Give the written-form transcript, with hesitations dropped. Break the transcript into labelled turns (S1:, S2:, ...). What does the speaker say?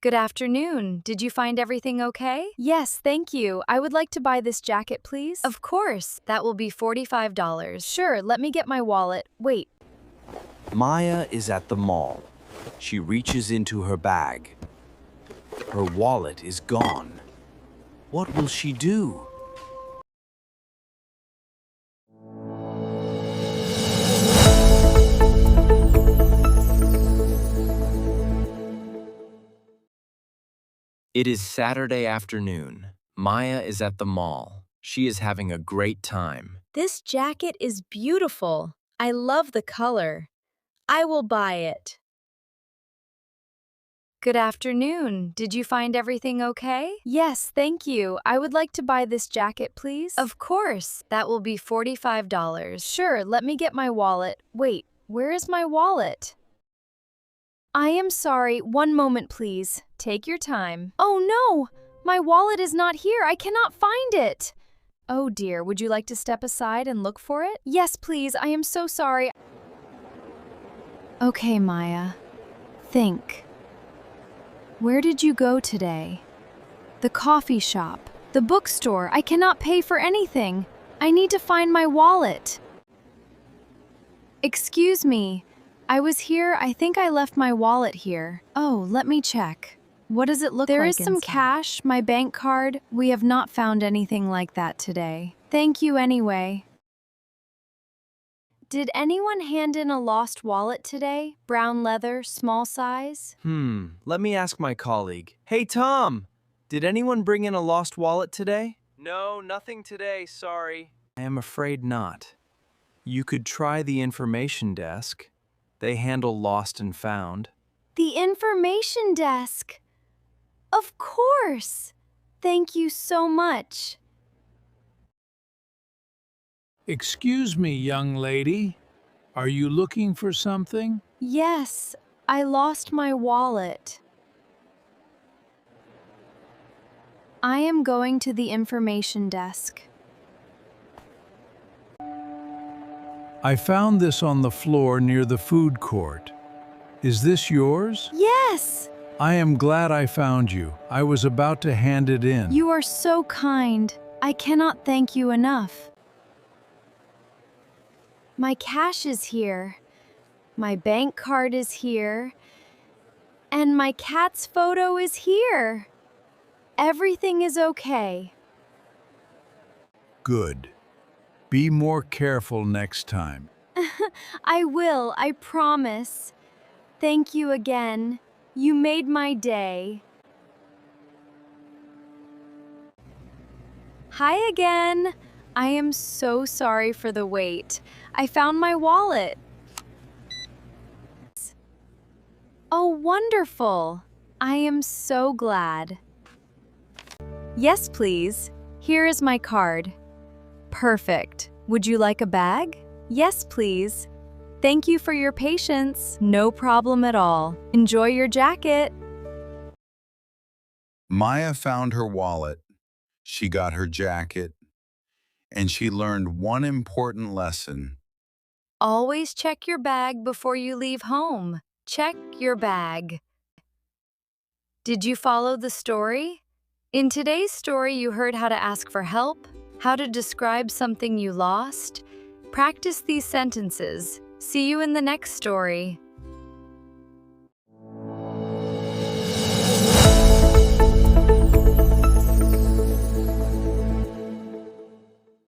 S1: Good afternoon. Did you find everything okay? Yes, thank you. I would like to buy this jacket, please. Of course. That will be $45. Sure, let me get my wallet. Wait.
S2: Maya is at the mall. She reaches into her bag. Her wallet is gone. What will she do? It is Saturday afternoon. Maya is at the mall. She is having a great time.
S1: This jacket is beautiful. I love the color. I will buy it. Good afternoon. Did you find everything okay? Yes, thank you. I would like to buy this jacket, please. Of course. That will be $45. Sure, let me get my wallet. Wait, where is my wallet? I am sorry. One moment, please. Take your time. Oh no! My wallet is not here. I cannot find it. Oh dear, would you like to step aside and look for it? Yes, please. I am so sorry. Okay, Maya. Think. Where did you go today? The coffee shop. The bookstore. I cannot pay for anything. I need to find my wallet. Excuse me. I was here. I think I left my wallet here. Oh, let me check. What does it look like? There is some cash, my bank card. We have not found anything like that today. Thank you anyway. Did anyone hand in a lost wallet today? Brown leather, small size?
S2: Let me ask my colleague. Hey, Tom! Did anyone bring in a lost wallet today? No, nothing today, sorry. I am afraid not. You could try the information desk. They handle lost and found.
S1: The information desk. Of course. Thank you so much.
S3: Excuse me, young lady. Are you looking for something?
S1: Yes, I lost my wallet. I am going to the information desk.
S3: I found this on the floor near the food court. Is this yours?
S1: Yes!
S3: I am glad I found you. I was about to hand it in.
S1: You are so kind. I cannot thank you enough. My cash is here. My bank card is here. And my cat's photo is here. Everything is okay.
S3: Good. Be more careful next time.
S1: I will, I promise. Thank you again. You made my day. Hi again. I am so sorry for the wait. I found my wallet. Oh, wonderful. I am so glad. Yes, please. Here is my card. Perfect. Would you like a bag? Yes, please. Thank you for your patience. No problem at all. Enjoy your jacket.
S4: Maya found her wallet, she got her jacket, and she learned one important lesson.
S1: Always check your bag before you leave home. Check your bag. Did you follow the story? In today's story, you heard how to ask for help, how to describe something you lost. Practice these sentences. See you in the next story.